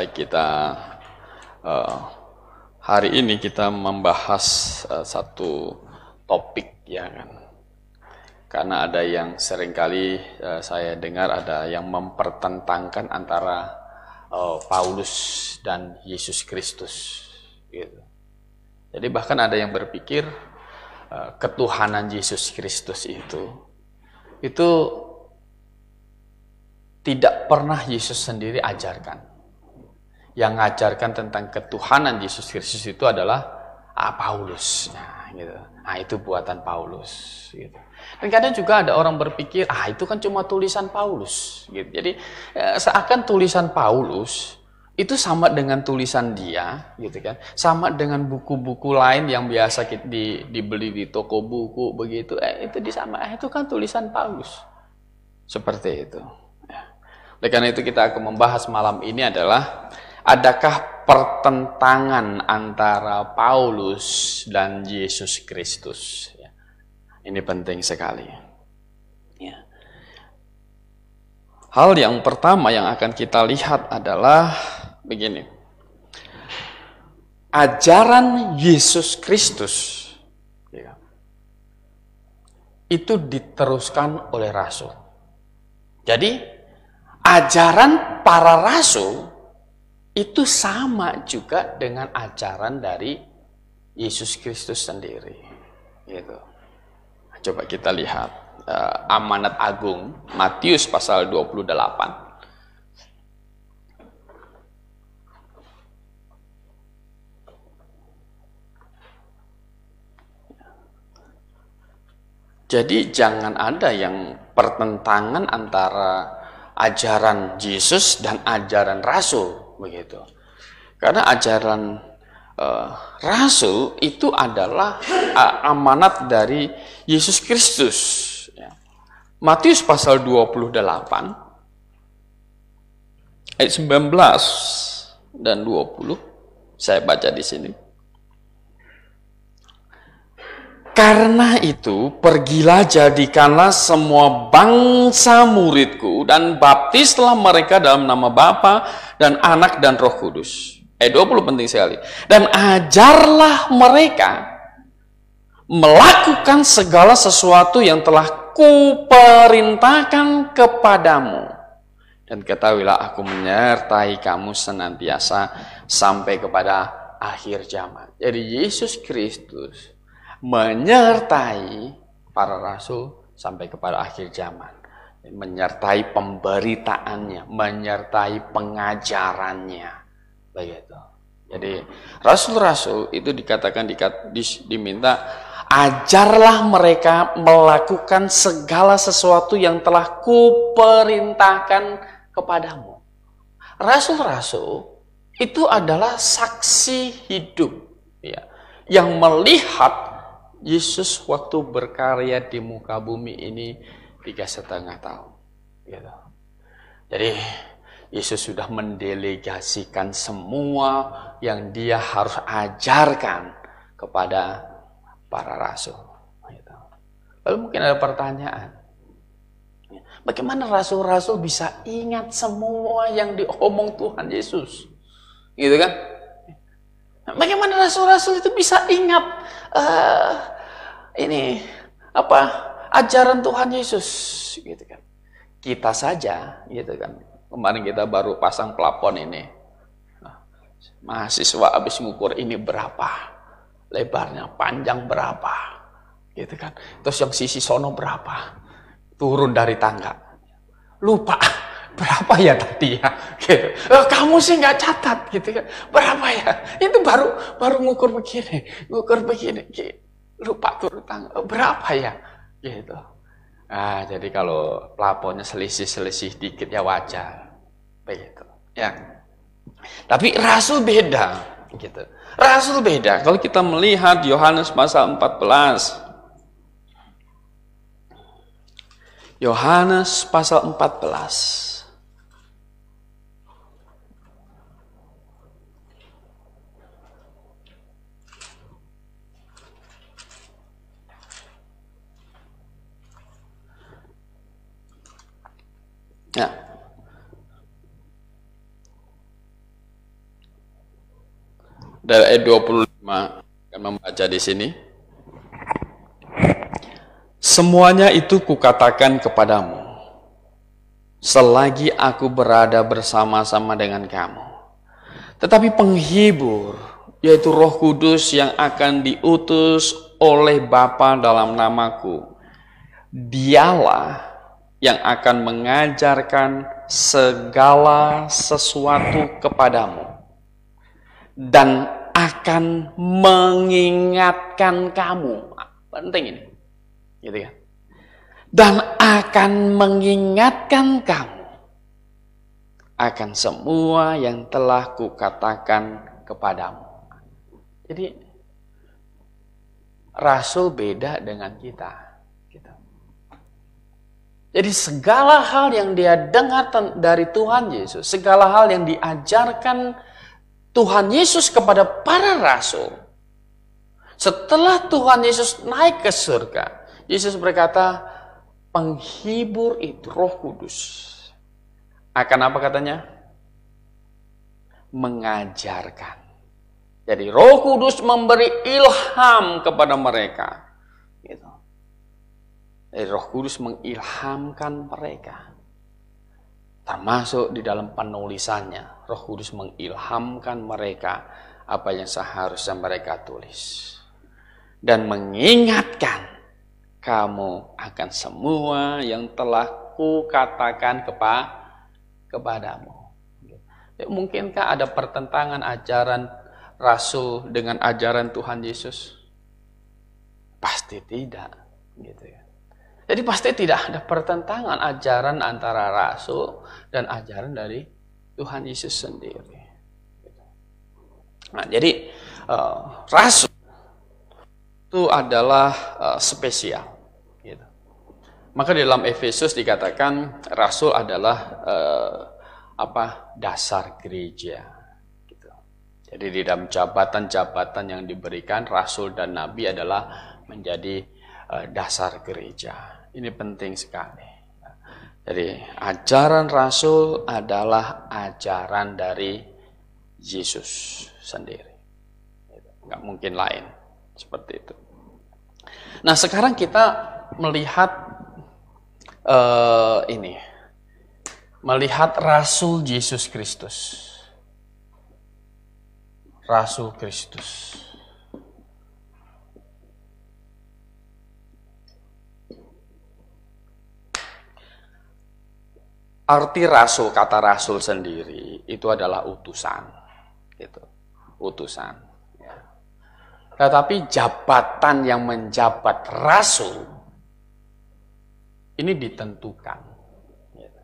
Baik, kita hari ini kita membahas satu topik, ya kan? Karena ada yang seringkali saya dengar ada yang mempertentangkan antara Paulus dan Yesus Kristus, gitu. Jadi bahkan ada yang berpikir ketuhanan Yesus Kristus itu tidak pernah Yesus sendiri ajarkan. Yang mengajarkan tentang ketuhanan Yesus Kristus itu adalah Paulus. Nah, gitu. Nah, itu buatan Paulus. Gitu. Dan kadang juga ada orang berpikir, itu kan cuma tulisan Paulus. Gitu. Jadi seakan tulisan Paulus itu sama dengan tulisan dia, gitu kan? Sama dengan buku-buku lain yang biasa dibeli di toko buku begitu. Itu itu kan tulisan Paulus. Seperti itu. Oleh karena itu kita akan membahas malam ini adalah, adakah pertentangan antara Paulus dan Yesus Kristus? Ini penting sekali. Hal yang pertama yang akan kita lihat adalah begini. Ajaran Yesus Kristus itu diteruskan oleh rasul. Jadi ajaran para rasul itu sama juga dengan ajaran dari Yesus Kristus sendiri. Gitu. Coba kita lihat amanat agung Matius pasal 28. Jadi jangan ada yang pertentangan antara ajaran Yesus dan ajaran rasul, begitu. Karena ajaran rasul itu adalah amanat dari Yesus Kristus. Matius pasal 28 ayat 19 dan 20, saya baca di sini. Karena itu, pergilah jadikanlah semua bangsa muridku dan baptislah mereka dalam nama Bapa dan Anak dan Roh Kudus. 20 penting sekali. Dan ajarlah mereka melakukan segala sesuatu yang telah kuperintahkan kepadamu. Dan ketahuilah aku menyertai kamu senantiasa sampai kepada akhir zaman. Jadi Yesus Kristus menyertai para rasul sampai kepada akhir zaman, menyertai pemberitaannya, menyertai pengajarannya, begitu. Jadi rasul-rasul itu diminta ajarlah mereka melakukan segala sesuatu yang telah kuperintahkan kepadamu. Rasul-rasul itu adalah saksi hidup, ya, yang melihat Yesus waktu berkarya di muka bumi ini 3,5 tahun. Gitu. Jadi Yesus sudah mendelegasikan semua yang dia harus ajarkan kepada para rasul. Gitu. Lalu mungkin ada pertanyaan, bagaimana rasul-rasul bisa ingat semua yang diomong Tuhan Yesus? Gitu kan? Bagaimana rasul-rasul itu bisa ingat ajaran Tuhan Yesus, gitu kan? Kita saja, gitu kan? Kemarin kita baru pasang plafon ini. Mahasiswa habis ngukur ini berapa, lebarnya, panjang berapa, gitu kan? Terus yang sisi sono berapa, turun dari tangga, lupa berapa ya tadi ya, gitu. Kamu sih nggak catat, gitu kan? Berapa ya? Itu baru ngukur begini, gitu. Lupa turun tangga, berapa ya, gitu. Jadi kalau plafonnya selisih dikit ya wajar, begitu, ya. Tapi rasul beda, gitu. Rasul beda. Kalau kita melihat Yohanes pasal 14, Yohanes pasal 14. Ya. Dari ayat 25 akan membaca di sini. Semuanya itu kukatakan kepadamu, selagi aku berada bersama-sama dengan kamu. Tetapi penghibur, yaitu Roh Kudus yang akan diutus oleh Bapa dalam namaku, dialah yang akan mengajarkan segala sesuatu kepadamu dan akan mengingatkan kamu. Penting ini, gitu kan? Dan akan mengingatkan kamu akan semua yang telah kukatakan kepadamu. Jadi Rasul beda dengan kita. Jadi segala hal yang dia dengar dari Tuhan Yesus, segala hal yang diajarkan Tuhan Yesus kepada para rasul, setelah Tuhan Yesus naik ke surga, Yesus berkata, penghibur itu Roh Kudus akan apa katanya? Mengajarkan. Jadi Roh Kudus memberi ilham kepada mereka. Gitu. Jadi Roh Kudus mengilhamkan mereka. Termasuk di dalam penulisannya, Roh Kudus mengilhamkan mereka apa yang seharusnya mereka tulis. Dan mengingatkan kamu akan semua yang telah kukatakan kepadamu. Mungkinkah ada pertentangan ajaran Rasul dengan ajaran Tuhan Yesus? Pasti tidak, gitu ya. Jadi pasti tidak ada pertentangan ajaran antara Rasul dan ajaran dari Tuhan Yesus sendiri. Nah, jadi Rasul itu adalah spesial. Gitu. Maka di dalam Efesus dikatakan Rasul adalah dasar gereja. Gitu. Jadi di dalam jabatan-jabatan yang diberikan Rasul dan Nabi adalah menjadi dasar gereja. Ini penting sekali. Jadi ajaran Rasul adalah ajaran dari Yesus sendiri. Nggak mungkin lain seperti itu. Nah sekarang kita melihat melihat Rasul Yesus Kristus. Rasul Kristus. Arti rasul, kata rasul sendiri itu adalah utusan, gitu. Utusan. Ya. Tetapi jabatan yang menjabat rasul ini ditentukan. Gitu.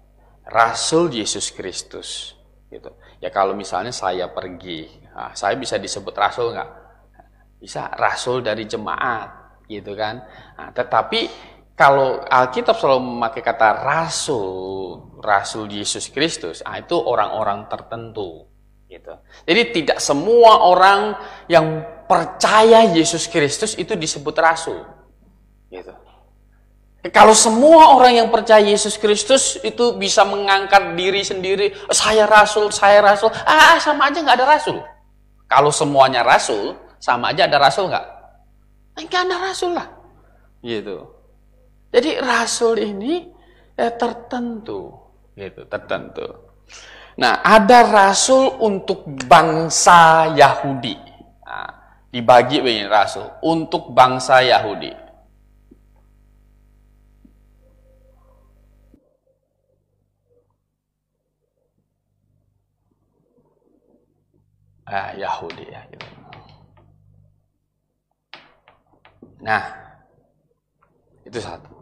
Rasul Yesus Kristus, gitu. Ya kalau misalnya saya pergi, saya bisa disebut rasul nggak? Bisa, rasul dari jemaat, gitu kan? Nah, tetapi kalau Alkitab selalu memakai kata Rasul Yesus Kristus, itu orang-orang tertentu. Gitu. Jadi tidak semua orang yang percaya Yesus Kristus itu disebut Rasul. Gitu. Kalau semua orang yang percaya Yesus Kristus itu bisa mengangkat diri sendiri, saya Rasul, sama aja nggak ada Rasul. Kalau semuanya Rasul, sama aja ada Rasul nggak? Nggak ada Rasul lah. Gitu. Jadi rasul ini tertentu, gitu, tertentu. Nah, ada rasul untuk bangsa Yahudi. Nah, dibagi begini rasul untuk bangsa Yahudi. Yahudi ya. Gitu. Nah, itu satu.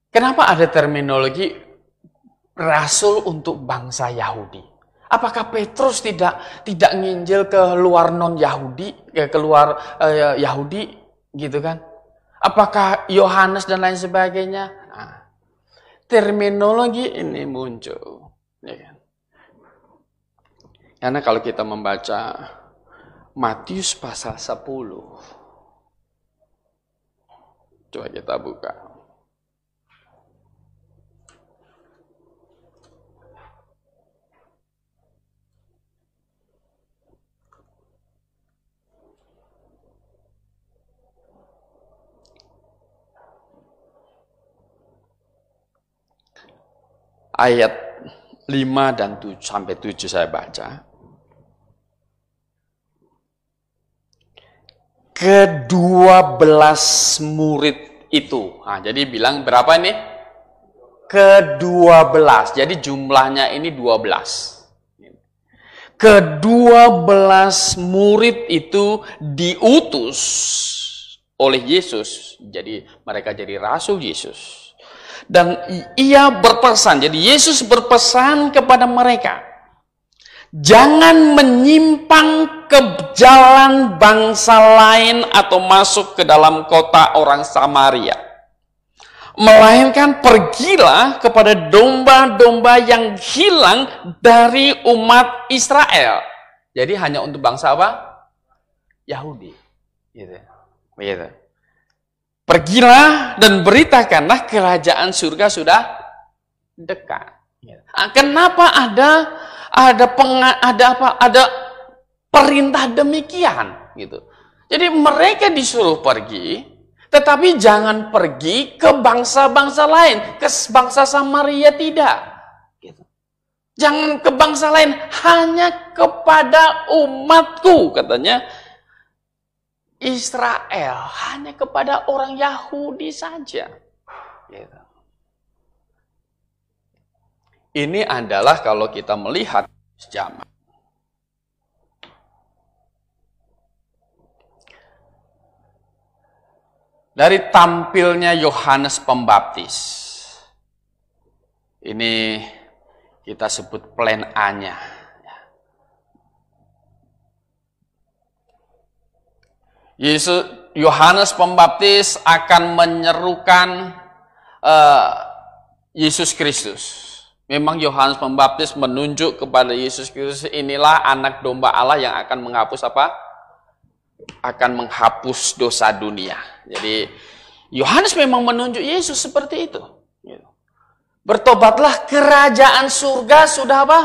Kenapa ada terminologi rasul untuk bangsa Yahudi? Apakah Petrus tidak nginjil ke luar non-Yahudi, ke luar Yahudi, gitu kan? Apakah Yohanes dan lain sebagainya? Nah, terminologi ini muncul, ya kan? Karena kalau kita membaca Matius pasal 10, coba kita buka. ayat 5 dan 7 sampai 7 saya baca. Ke-12 murid itu. Nah, jadi bilang berapa ini? Ke-12. Jadi jumlahnya ini 12. Ke-12 murid itu diutus oleh Yesus. Jadi mereka jadi rasul Yesus. Dan ia berpesan, jadi Yesus berpesan kepada mereka, jangan menyimpang ke jalan bangsa lain atau masuk ke dalam kota orang Samaria. Melainkan pergilah kepada domba-domba yang hilang dari umat Israel. Jadi hanya untuk bangsa apa? Yahudi. Gitu. Begitu. Pergilah dan beritakanlah kerajaan surga sudah dekat. Nah, kenapa ada perintah demikian gitu. Jadi mereka disuruh pergi, tetapi jangan pergi ke bangsa-bangsa lain, ke bangsa Samaria tidak. Gitu. Jangan ke bangsa lain, hanya kepada umatku, katanya Israel, hanya kepada orang Yahudi saja. Gitu. Ini adalah kalau kita melihat zaman. Dari tampilnya Yohanes Pembaptis, ini kita sebut plan A-nya. Yohanes Pembaptis akan menyerukan Yesus Kristus. Memang Yohanes Pembaptis menunjuk kepada Yesus Kristus, inilah anak domba Allah yang akan menghapus apa? Akan menghapus dosa dunia. Jadi Yohanes memang menunjuk Yesus seperti itu. Bertobatlah, kerajaan surga sudah apa?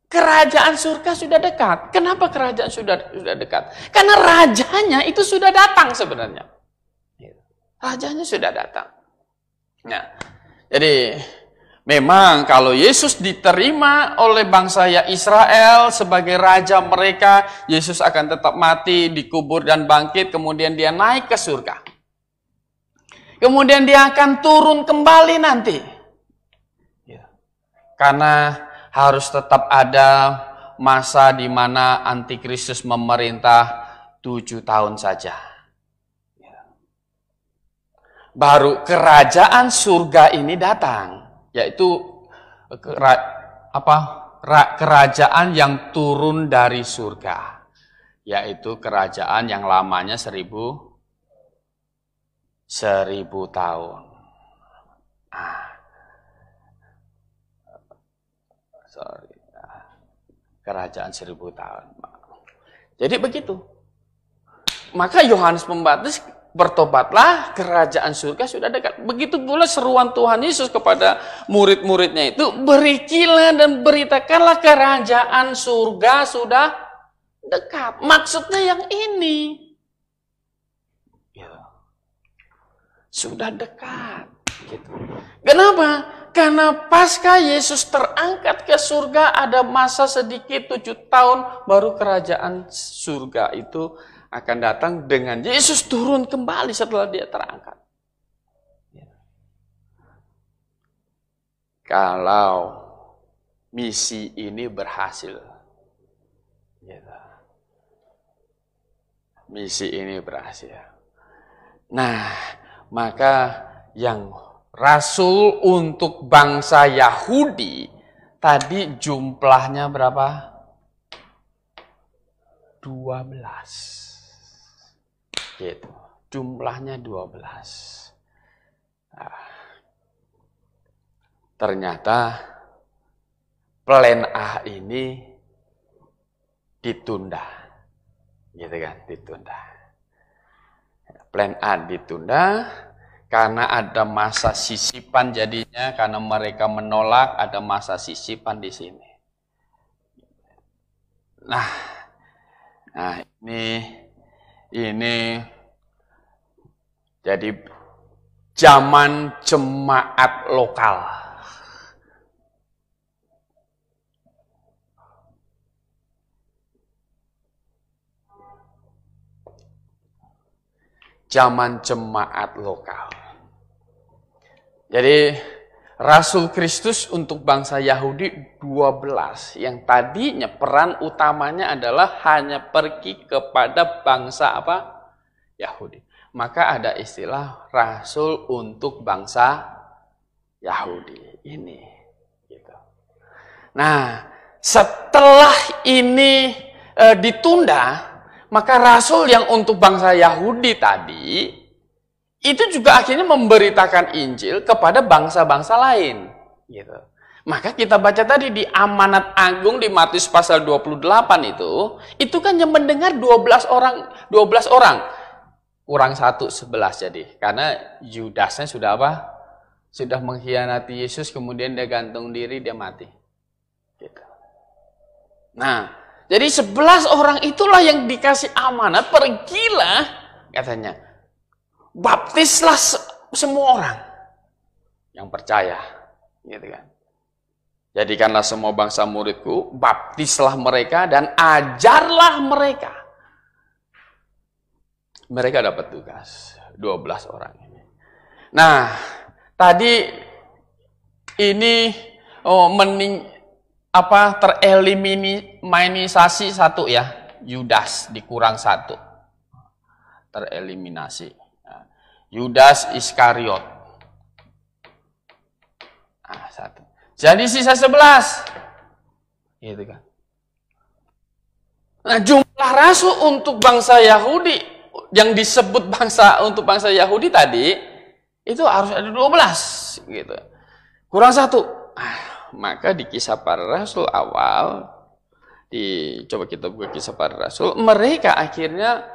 Kerajaan surga sudah dekat. Kenapa kerajaan sudah dekat? Karena rajanya itu sudah datang sebenarnya. Rajanya sudah datang. Nah, jadi memang kalau Yesus diterima oleh bangsa Israel sebagai raja mereka, Yesus akan tetap mati, dikubur dan bangkit, kemudian dia naik ke surga. Kemudian dia akan turun kembali nanti. Karena harus tetap ada masa di mana antikristus memerintah 7 tahun saja. Baru kerajaan surga ini datang, yaitu kerajaan yang turun dari surga, yaitu kerajaan yang lamanya 1000 tahun. Kerajaan 1000 tahun. Jadi begitu. Maka Yohanes Pembaptis, bertobatlah, kerajaan surga sudah dekat. Begitu pula seruan Tuhan Yesus kepada murid-muridnya itu, berikilah dan beritakanlah kerajaan surga sudah dekat. Maksudnya yang ini. Sudah dekat. Gitu. Kenapa? Karena pasca Yesus terangkat ke surga, ada masa sedikit 7 tahun, baru kerajaan surga itu akan datang dengan Yesus turun kembali setelah dia terangkat. Kalau misi ini berhasil, misi ini berhasil. Nah, maka yang rasul untuk bangsa Yahudi tadi jumlahnya berapa? 12. Gitu. Jumlahnya 12. Nah, ternyata plan A ini ditunda. Gitu kan, ditunda. Plan A ditunda karena ada masa sisipan jadinya, karena mereka menolak, ada masa sisipan di sini. Nah ini jadi zaman jemaat lokal. zaman jemaat lokal. Jadi Rasul Kristus untuk bangsa Yahudi 12, yang tadinya peran utamanya adalah hanya pergi kepada bangsa apa? Yahudi. Maka ada istilah Rasul untuk bangsa Yahudi ini. Gitu. Nah, setelah ini ditunda, maka Rasul yang untuk bangsa Yahudi tadi itu juga akhirnya memberitakan Injil kepada bangsa-bangsa lain. Gitu. Maka kita baca tadi di amanat agung di Matius pasal 28 itu kan yang mendengar 12 orang. Kurang 1, 11 jadi. Karena Yudasnya sudah apa? Sudah mengkhianati Yesus, kemudian dia gantung diri, dia mati. Gitu. Nah, jadi 11 orang itulah yang dikasih amanat, pergilah katanya. Baptislah semua orang yang percaya, gitu kan. Jadikanlah semua bangsa muridku, baptislah mereka dan ajarlah mereka. Mereka dapat tugas 12 orang ini. Nah, tadi ini tereliminasi satu ya, Yudas dikurang 1. Tereliminasi. Yudas Iskariot. 1. Jadi sisa 11. Gitu kan. Nah, jumlah rasul untuk bangsa Yahudi yang disebut untuk bangsa Yahudi tadi itu harus ada 12 gitu. Kurang 1. Maka di Kisah Para Rasul awal coba kita buka Kisah Para Rasul, mereka akhirnya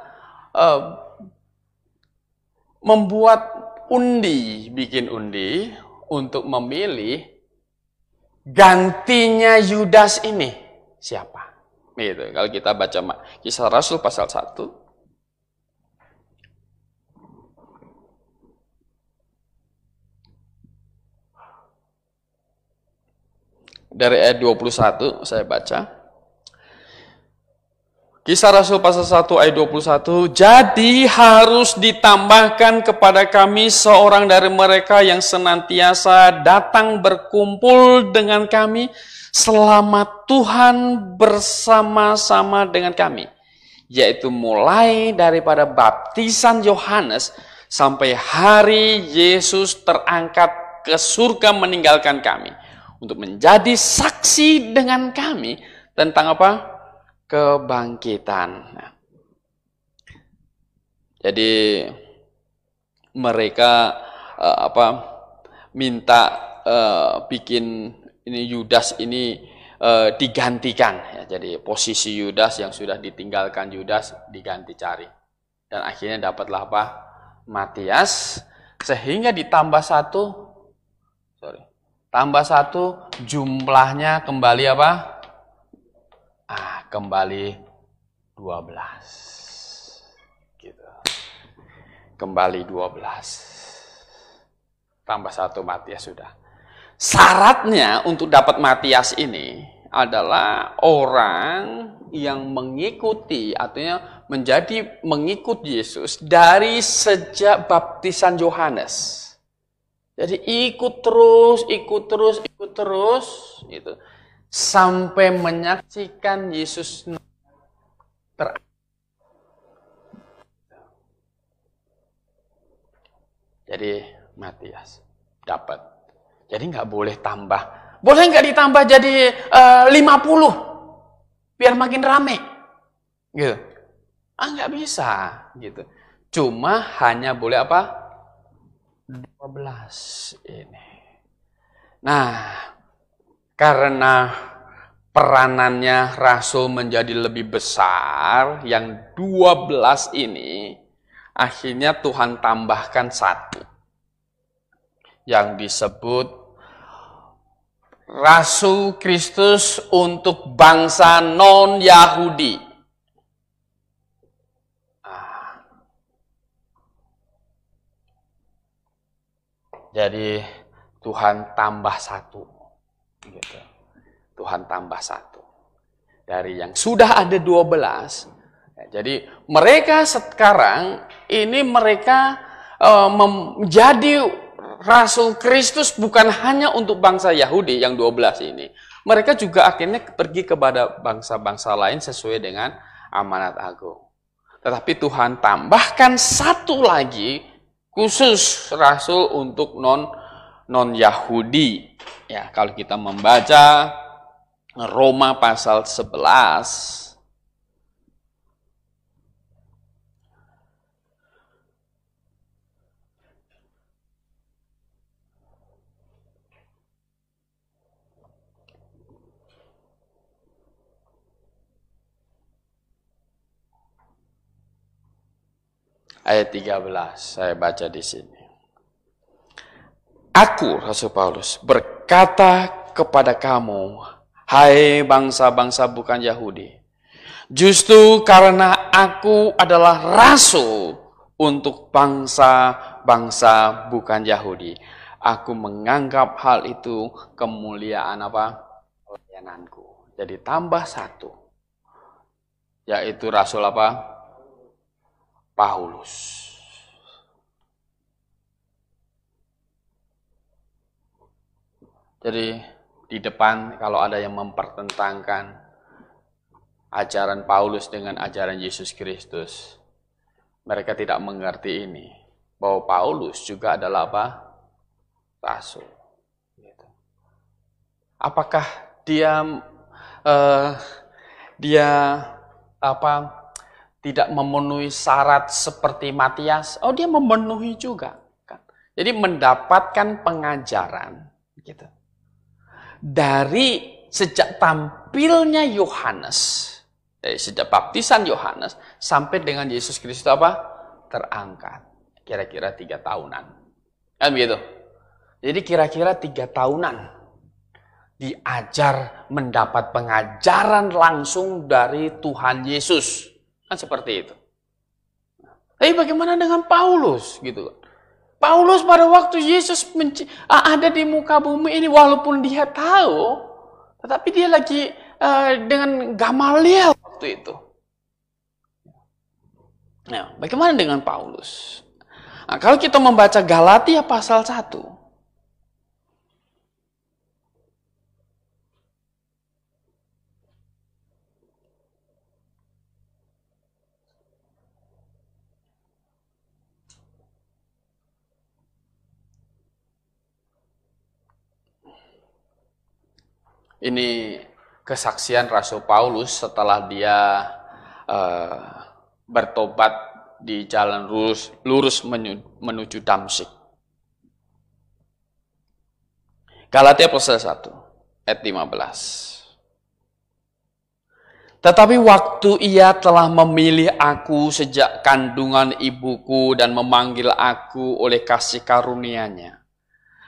bikin undi untuk memilih gantinya Yudas ini siapa. Gitu. Kalau kita baca Kisah Rasul pasal 1, dari ayat 21 saya baca. Kisah Rasul pasal 1 ayat 21, jadi harus ditambahkan kepada kami seorang dari mereka yang senantiasa datang berkumpul dengan kami selama Tuhan bersama-sama dengan kami. Yaitu mulai daripada baptisan Yohanes sampai hari Yesus terangkat ke surga meninggalkan kami. Untuk menjadi saksi dengan kami tentang apa? Kebangkitan. Nah, jadi mereka minta bikin ini Yudas ini digantikan. Ya, jadi posisi Yudas yang sudah ditinggalkan Yudas diganti cari. Dan akhirnya dapatlah apa? Matias, sehingga ditambah 1. Tambah 1 jumlahnya kembali apa? Kembali 12. Gitu. Kembali 12. Tambah 1 Matias sudah. Syaratnya untuk dapat Matias ini adalah orang yang mengikuti, artinya menjadi mengikut Yesus dari sejak baptisan Yohanes. Jadi ikut terus gitu. Sampai menyaksikan Yesus jadi Matias dapat. Jadi nggak boleh tambah. Boleh nggak ditambah jadi 50 biar makin rame, gitu? Nggak bisa, gitu. Cuma hanya boleh apa? 12 ini. Nah, karena peranannya Rasul menjadi lebih besar, yang 12 ini, akhirnya Tuhan tambahkan 1. Yang disebut Rasul Kristus untuk bangsa non-Yahudi. Jadi Tuhan tambah 1. Gitu. Tuhan tambah 1. Dari yang sudah ada 12, Jadi mereka sekarang ini mereka menjadi Rasul Kristus bukan hanya untuk bangsa Yahudi yang 12 ini. Mereka juga akhirnya pergi kepada bangsa-bangsa lain sesuai dengan amanat agung. Tetapi Tuhan tambahkan satu lagi khusus Rasul untuk non-Yahudi. Ya, kalau kita membaca Roma pasal 11, ayat 13, saya baca di sini. Aku, Rasul Paulus, berkata kepada kamu, hai bangsa-bangsa bukan Yahudi, justru karena aku adalah rasul untuk bangsa-bangsa bukan Yahudi, aku menganggap hal itu kemuliaan apa? Pelayananku. Jadi tambah satu, yaitu rasul apa? Paulus. Jadi di depan kalau ada yang mempertentangkan ajaran Paulus dengan ajaran Yesus Kristus, mereka tidak mengerti ini, bahwa Paulus juga adalah apa? Rasul. Apakah dia tidak memenuhi syarat seperti Matias? Oh, dia memenuhi juga, kan? Jadi mendapatkan pengajaran gitu. Dari sejak tampilnya Yohanes, dari sejak baptisan Yohanes sampai dengan Yesus Kristus apa? Terangkat. Kira-kira 3 tahunan. Kan begitu? Jadi kira-kira 3 tahunan diajar mendapat pengajaran langsung dari Tuhan Yesus. Kan seperti itu. Tapi bagaimana dengan Paulus gitu? Paulus pada waktu Yesus ada di muka bumi ini, walaupun dia tahu, tetapi dia lagi dengan Gamaliel waktu itu. Nah, bagaimana dengan Paulus? Nah, kalau kita membaca Galatia pasal 1, ini kesaksian Rasul Paulus setelah dia bertobat di jalan lurus menuju Damsyik. Galatia pasal 1 ayat 15. Tetapi waktu ia telah memilih aku sejak kandungan ibuku dan memanggil aku oleh kasih karunia-Nya,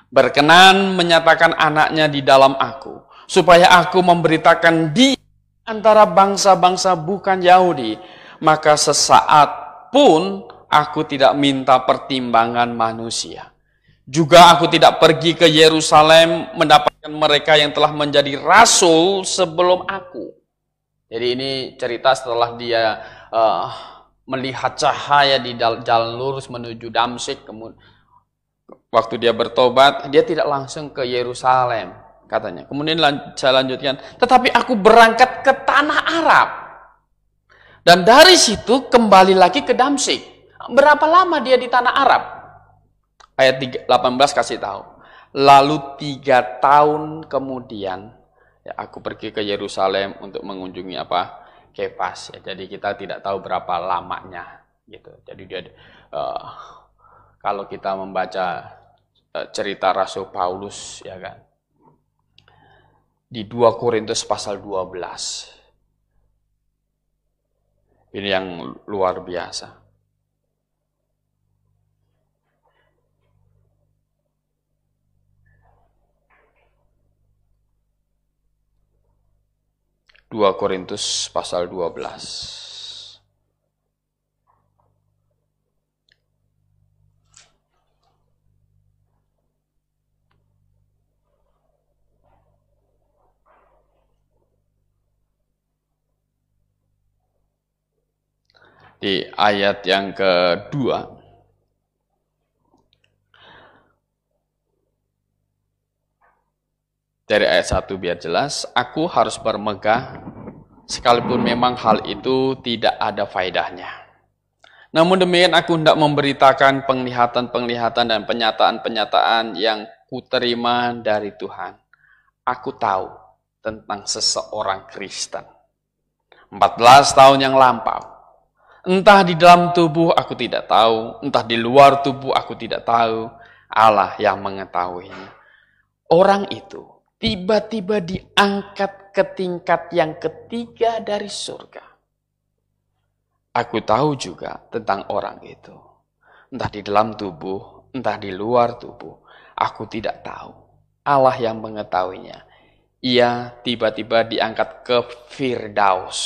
berkenan menyatakan anaknya di dalam aku, supaya aku memberitakan dia antara bangsa-bangsa bukan Yahudi, maka sesaat pun aku tidak minta pertimbangan manusia. Juga aku tidak pergi ke Yerusalem mendapatkan mereka yang telah menjadi rasul sebelum aku. Jadi ini cerita setelah dia melihat cahaya di jalan lurus menuju Damsyik, kemudian waktu dia bertobat, dia tidak langsung ke Yerusalem, katanya. Kemudian saya lanjutkan, tetapi aku berangkat ke tanah Arab. Dan dari situ kembali lagi ke Damsyik. Berapa lama dia di tanah Arab? Ayat 18 kasih tahu. Lalu 3 tahun kemudian, ya, aku pergi ke Yerusalem untuk mengunjungi apa? Kefas. Ya, jadi kita tidak tahu berapa lamanya, gitu. Jadi dia kalau kita membaca cerita Rasul Paulus, ya kan, di 2 Korintus pasal 12. Ini yang luar biasa. Dua Korintus pasal 12. di ayat yang kedua. Dari ayat 1 biar jelas, aku harus bermegah sekalipun memang hal itu tidak ada faedahnya. Namun demikian aku hendak memberitakan penglihatan-penglihatan dan penyataan-penyataan yang kuterima dari Tuhan. Aku tahu tentang seseorang Kristen. 14 tahun yang lampau. Entah di dalam tubuh aku tidak tahu, entah di luar tubuh aku tidak tahu. Allah yang mengetahuinya. Orang itu tiba-tiba diangkat ke tingkat yang ketiga dari surga. Aku tahu juga tentang orang itu. Entah di dalam tubuh, entah di luar tubuh. Aku tidak tahu. Allah yang mengetahuinya. Ia tiba-tiba diangkat ke Firdaus.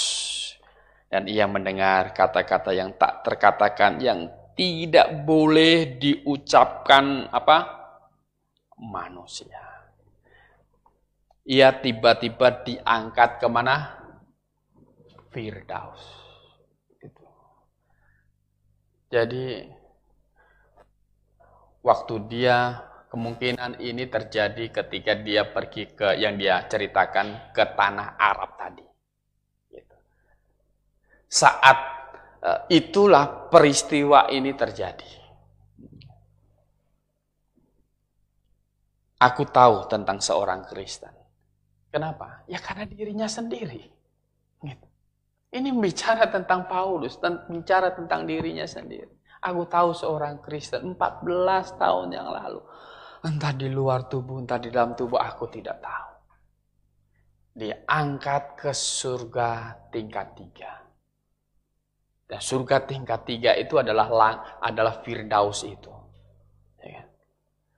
Dan ia mendengar kata-kata yang tak terkatakan, yang tidak boleh diucapkan manusia. Ia tiba-tiba diangkat kemana? Firdaus. Gitu. Jadi, waktu dia, kemungkinan ini terjadi ketika dia pergi ke, yang dia ceritakan, ke tanah Arab tadi. Gitu. Saat itulah peristiwa ini terjadi. Aku tahu tentang seorang Kristen. Kenapa? Ya karena dirinya sendiri. Gitu. Ini bicara tentang Paulus, bicara tentang dirinya sendiri. Aku tahu seorang Kristen 14 tahun yang lalu. Entah di luar tubuh, entah di dalam tubuh, aku tidak tahu. Diangkat ke surga tingkat 3. Dan surga tingkat 3 itu adalah Firdaus itu.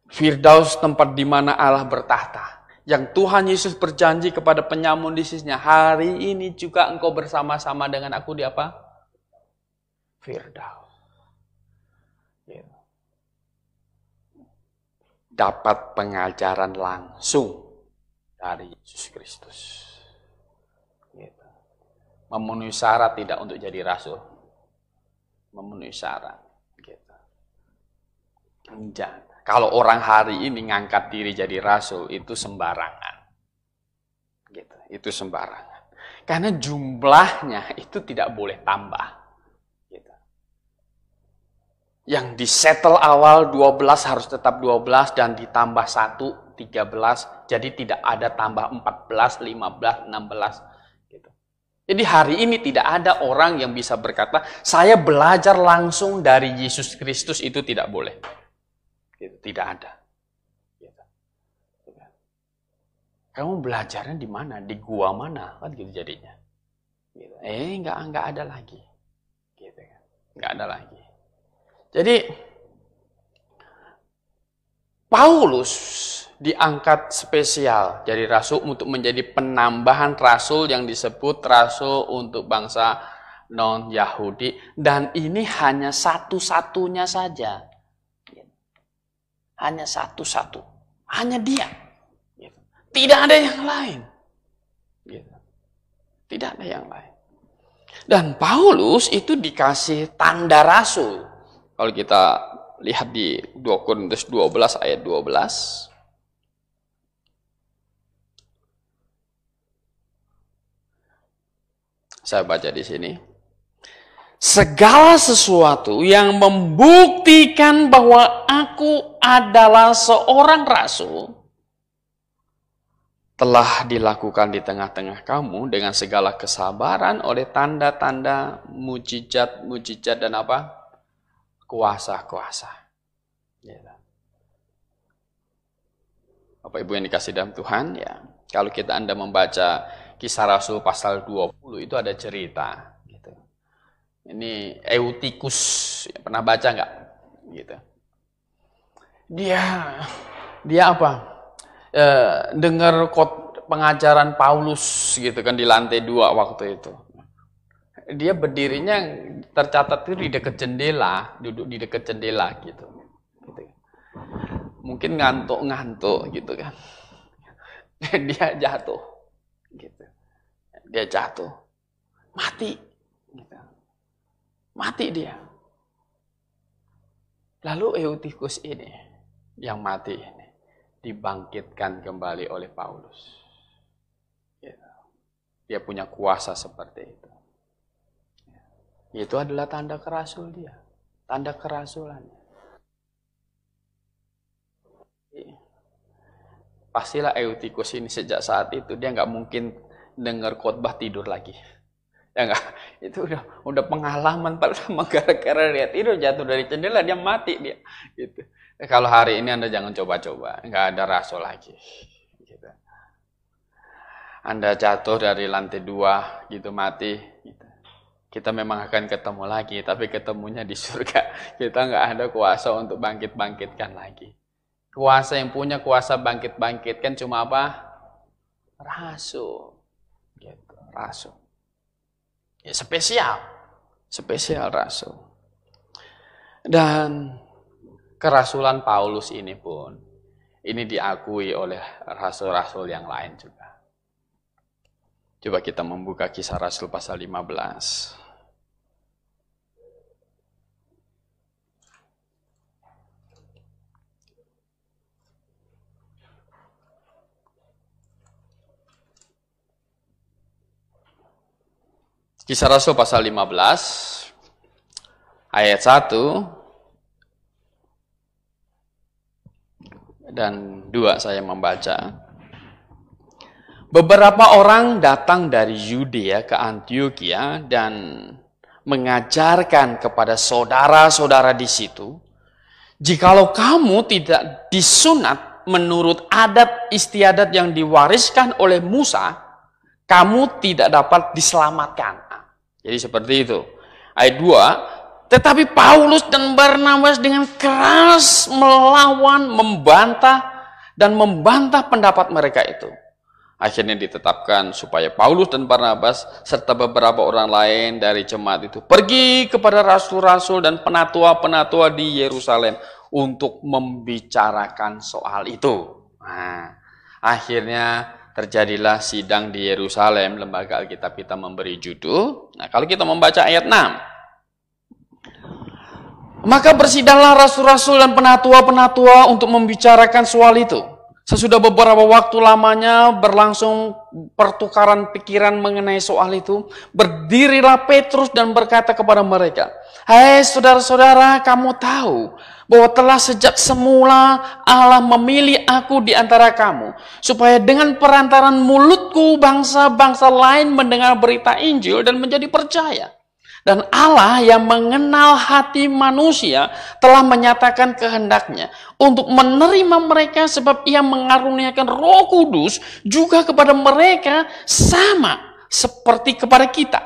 Firdaus, tempat di mana Allah bertahta. Yang Tuhan Yesus berjanji kepada penyamun di sisinya, hari ini juga engkau bersama-sama dengan aku di apa? Firdaus. Gitu. Dapat pengajaran langsung dari Yesus Kristus. Gitu. Memenuhi syarat tidak untuk jadi rasul. Memenuhi syarat. Gitu. Jangan. Kalau orang hari ini ngangkat diri jadi rasul, itu sembarangan. Gitu. Itu sembarangan. Karena jumlahnya itu tidak boleh tambah. Gitu. Yang disetel awal 12 harus tetap 12 dan ditambah 1, 13. Jadi tidak ada tambah 14, 15, 16. Gitu. Jadi hari ini tidak ada orang yang bisa berkata, saya belajar langsung dari Yesus Kristus, itu tidak boleh. Gitu. Tidak ada. Gitu. Kamu belajarnya di mana? Di gua mana? Kan gitu jadinya. Gitu. Enggak ada lagi. Gitu kan. Enggak ada lagi. Jadi Paulus diangkat spesial jadi rasul untuk menjadi penambahan rasul yang disebut rasul untuk bangsa non-Yahudi, dan ini hanya satu-satunya saja. Hanya satu-satu. Hanya dia. Gitu. Tidak ada yang lain. Gitu. Tidak ada yang lain. Dan Paulus itu dikasih tanda rasul. Kalau kita lihat di 2 Korintus 12 ayat 12. Saya baca di sini. Segala sesuatu yang membuktikan bahwa aku adalah seorang rasul telah dilakukan di tengah-tengah kamu dengan segala kesabaran oleh tanda-tanda, mujizat dan apa? Kuasa-kuasa. Bapak Ibu yang dikasih dalam Tuhan, ya. Kalau Anda membaca Kisah Rasul pasal 20 itu ada cerita. Ini Eutikus, pernah baca nggak? Gitu. Dia apa? Dengar pengajaran Paulus gitu kan di lantai 2 waktu itu. Dia berdirinya tercatat itu di dekat jendela, duduk di dekat jendela gitu. Mungkin ngantuk gitu kan. Dia jatuh, gitu. Dia jatuh, mati. Gitu. Mati dia. Lalu Eutikus ini, yang mati ini, dibangkitkan kembali oleh Paulus. Dia punya kuasa seperti itu. Itu adalah tanda kerasul dia. Tanda kerasulannya. Pastilah Eutikus ini sejak saat itu, dia nggak mungkin dengar khotbah tidur lagi. Ya enggak, itu udah pengalaman pertama gara-gara dia tidur jatuh dari jendela dia mati dia. Gitu. Kalau hari ini Anda jangan coba-coba, nggak ada rasul lagi. Gitu. Anda jatuh dari lantai 2 gitu mati. Gitu. Kita memang akan ketemu lagi, tapi ketemunya di surga. Kita nggak ada kuasa untuk bangkit-bangkitkan lagi. Kuasa yang punya kuasa bangkit-bangkitkan cuma apa? Rasul. Gitu, rasul. Ya, spesial rasul. Dan kerasulan Paulus ini pun, ini diakui oleh rasul-rasul yang lain juga. Coba kita membuka Kisah Rasul pasal 15. Kisah Rasul pasal 15 ayat 1 dan 2 saya membaca. Beberapa orang datang dari Yudea ke Antioquia dan mengajarkan kepada saudara-saudara di situ, jikalau kamu tidak disunat menurut adat istiadat yang diwariskan oleh Musa, kamu tidak dapat diselamatkan. Jadi seperti itu. Ayat 2, tetapi Paulus dan Barnabas dengan keras melawan, membantah pendapat mereka itu. Akhirnya ditetapkan supaya Paulus dan Barnabas serta beberapa orang lain dari jemaat itu pergi kepada rasul-rasul dan penatua-penatua di Yerusalem untuk membicarakan soal itu. Nah, akhirnya terjadilah sidang di Yerusalem, lembaga Alkitab kita memberi judul. Nah, kalau kita membaca ayat 6. Maka bersidanglah rasul-rasul dan penatua-penatua untuk membicarakan soal itu. Sesudah beberapa waktu lamanya berlangsung pertukaran pikiran mengenai soal itu, berdirilah Petrus dan berkata kepada mereka, "Hai saudara-saudara, kamu tahu bahwa telah sejak semula Allah memilih aku di antara kamu, supaya dengan perantaran mulutku bangsa-bangsa lain mendengar berita Injil dan menjadi percaya. Dan Allah yang mengenal hati manusia telah menyatakan kehendaknya untuk menerima mereka sebab ia mengaruniakan Roh Kudus juga kepada mereka sama seperti kepada kita.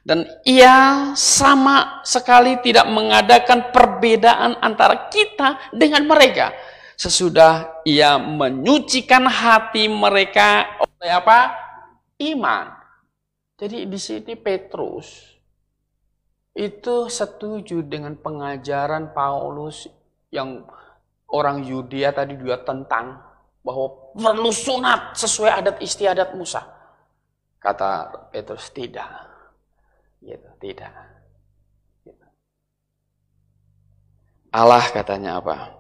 Dan ia sama sekali tidak mengadakan perbedaan antara kita dengan mereka. Sesudah ia menyucikan hati mereka oleh apa? Iman. Jadi di sini Petrus itu setuju dengan pengajaran Paulus yang orang Yudea tadi juga tentang bahwa perlu sunat sesuai adat istiadat Musa. Kata Petrus, tidak. Gitu, tidak. Gitu. Allah katanya apa?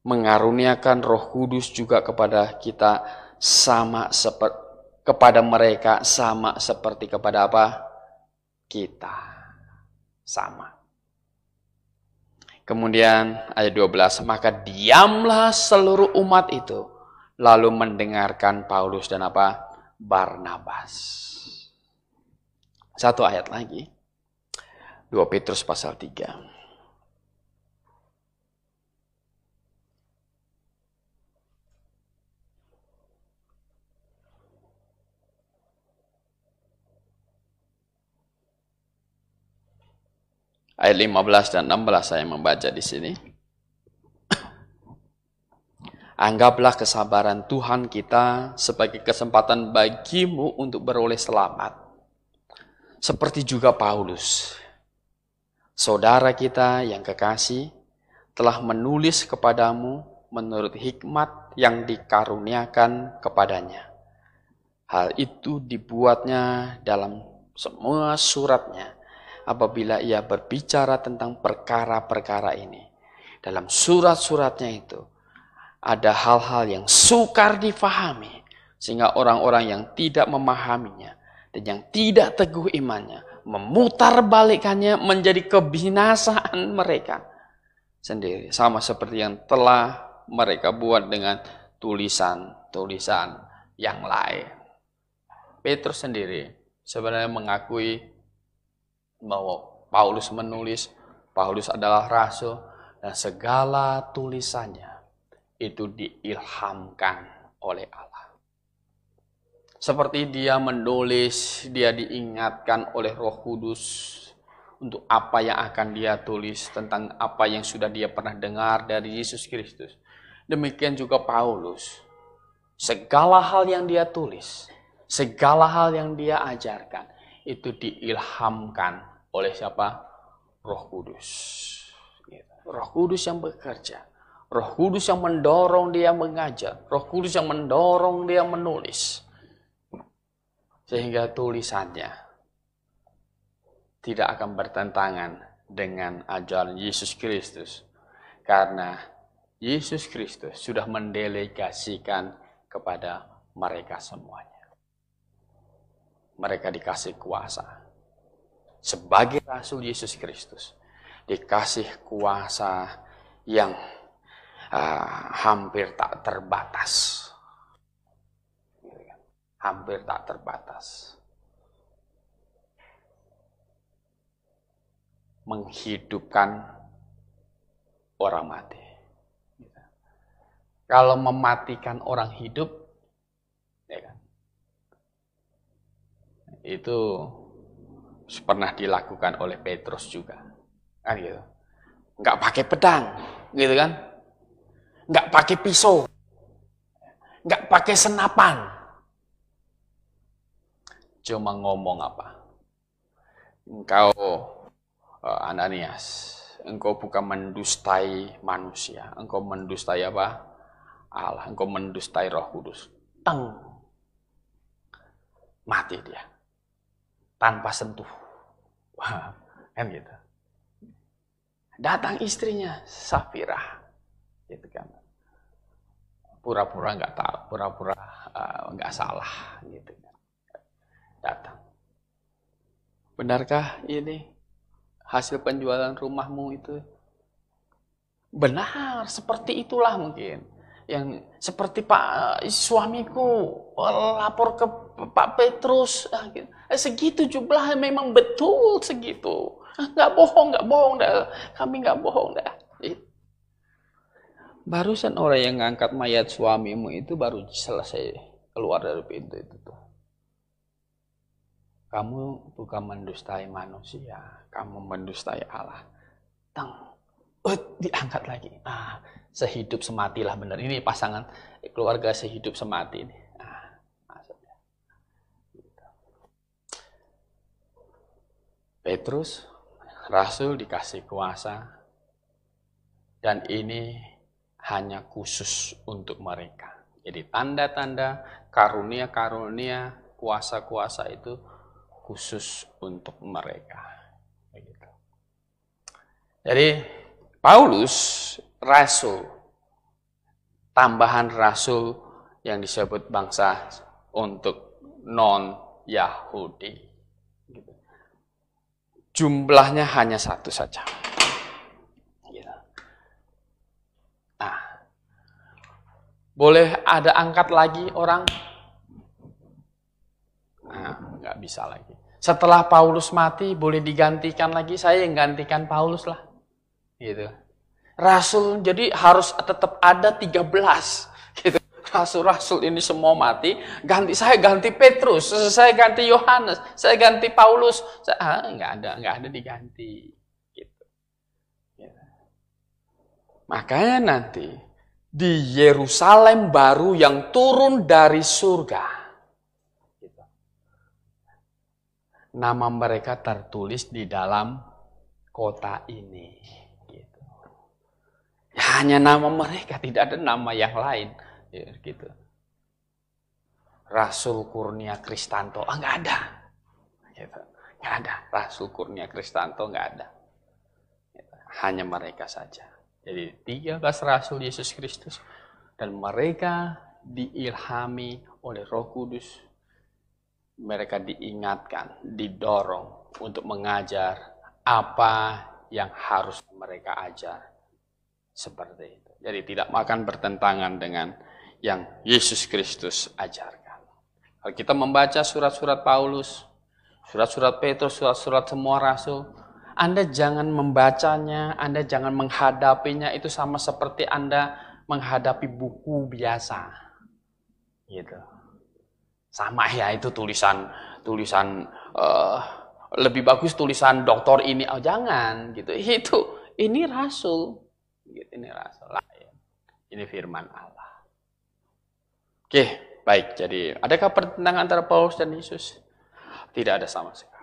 Mengaruniakan Roh Kudus juga kepada kita sama seperti kepada mereka sama seperti kepada apa? Kita sama. Kemudian ayat 12, maka diamlah seluruh umat itu lalu mendengarkan Paulus dan apa? Barnabas. Satu ayat lagi. 2 Petrus pasal 3. Ayat 15 dan 16 saya membaca di sini. Anggaplah kesabaran Tuhan kita sebagai kesempatan bagimu untuk beroleh selamat. Seperti juga Paulus, saudara kita yang kekasih, telah menulis kepadamu menurut hikmat yang dikaruniakan kepadanya. Hal itu dibuatnya dalam semua suratnya apabila ia berbicara tentang perkara-perkara ini. Dalam surat-suratnya itu ada hal-hal yang sukar difahami, sehingga orang-orang yang tidak memahaminya dan yang tidak teguh imannya memutarbalikkannya menjadi kebinasaan mereka sendiri. Sama seperti yang telah mereka buat dengan tulisan-tulisan yang lain. Petrus sendiri sebenarnya mengakui bahwa Paulus menulis, Paulus adalah rasul, dan segala tulisannya itu diilhamkan oleh Allah. Seperti dia menulis, dia diingatkan oleh Roh Kudus untuk apa yang akan dia tulis, tentang apa yang sudah dia pernah dengar dari Yesus Kristus. Demikian juga Paulus. Segala hal yang dia tulis, segala hal yang dia ajarkan, itu diilhamkan oleh siapa? Roh Kudus. Roh Kudus yang bekerja. Roh Kudus yang mendorong dia mengajar. Roh Kudus yang mendorong dia menulis. Sehingga tulisannya tidak akan bertentangan dengan ajaran Yesus Kristus. Karena Yesus Kristus sudah mendelegasikan kepada mereka semuanya. Mereka dikasih kuasa. Sebagai Rasul Yesus Kristus, dikasih kuasa yang hampir tak terbatas. Hampir tak terbatas. Menghidupkan orang mati. Kalau mematikan orang hidup, ya kan, itu pernah dilakukan oleh Petrus juga, kan gitu. Nggak pakai pedang, gitu kan? Nggak pakai pisau, nggak pakai senapan. Cuma ngomong apa? Engkau Ananias, engkau bukan mendustai manusia, engkau mendustai apa? Allah, engkau mendustai Roh Kudus. Teng, mati dia, tanpa sentuh. Wah, kan gitu. Datang istrinya, Safira, gitu kan. Pura-pura nggak tahu, pura-pura nggak salah, gitu kan. Datang. Benarkah ini hasil penjualan rumahmu itu? Benar, seperti itulah mungkin. Yang seperti Pak suamiku lapor ke Pak Petrus, segitu jumlahnya, memang betul segitu. Nggak bohong dah. Kami nggak bohong dah. Barusan orang yang ngangkat mayat suamimu itu baru selesai keluar dari pintu itu tuh. Kamu bukan mendustai manusia, kamu mendustai Allah. Diangkat lagi. Sehidup sematilah benar. Ini pasangan keluarga sehidup semati ini. Maksudnya. Petrus, Rasul dikasih kuasa. Dan ini hanya khusus untuk mereka. Jadi tanda-tanda, karunia-karunia, kuasa-kuasa itu khusus untuk mereka. Begitu. Jadi Paulus rasul, tambahan rasul yang disebut bangsa untuk non-Yahudi. Gitu. Jumlahnya hanya satu saja. Gitu. Nah, boleh ada angkat lagi orang? Nah, nggak bisa lagi. Setelah Paulus mati, boleh digantikan lagi? Saya yang gantikan Paulus lah. Gitu. Rasul jadi harus tetap ada 13. Gitu. Rasul-rasul ini semua mati, saya ganti Petrus, saya ganti Yohanes, saya ganti Paulus. Nggak ada diganti. Gitu. Gitu. Makanya nanti di Yerusalem baru yang turun dari surga, nama mereka tertulis di dalam kota ini. Gitu. Hanya nama mereka, tidak ada nama yang lain. Gitu. Rasul Kurnia Kristanto, nggak ada. Gitu. Nggak ada. Rasul Kurnia Kristanto nggak ada. Hanya mereka saja. Jadi 13 Rasul Yesus Kristus. Dan mereka diilhami oleh Roh Kudus. Mereka diingatkan, didorong untuk mengajar apa yang harus mereka ajar. Seperti itu. Jadi tidak makan bertentangan dengan yang Yesus Kristus ajarkan. Kalau kita membaca surat-surat Paulus, surat-surat Petrus, surat-surat semua rasul, Anda jangan membacanya, Anda jangan menghadapinya itu sama seperti Anda menghadapi buku biasa. Gitu. Sama ya, itu tulisan lebih bagus tulisan doktor ini. Oh, jangan gitu. Ini rasul. Gitu, ini rasul lain. Ini firman Allah. Oke, baik. Jadi, adakah pertentangan antara Paulus dan Yesus? Tidak ada sama sekali.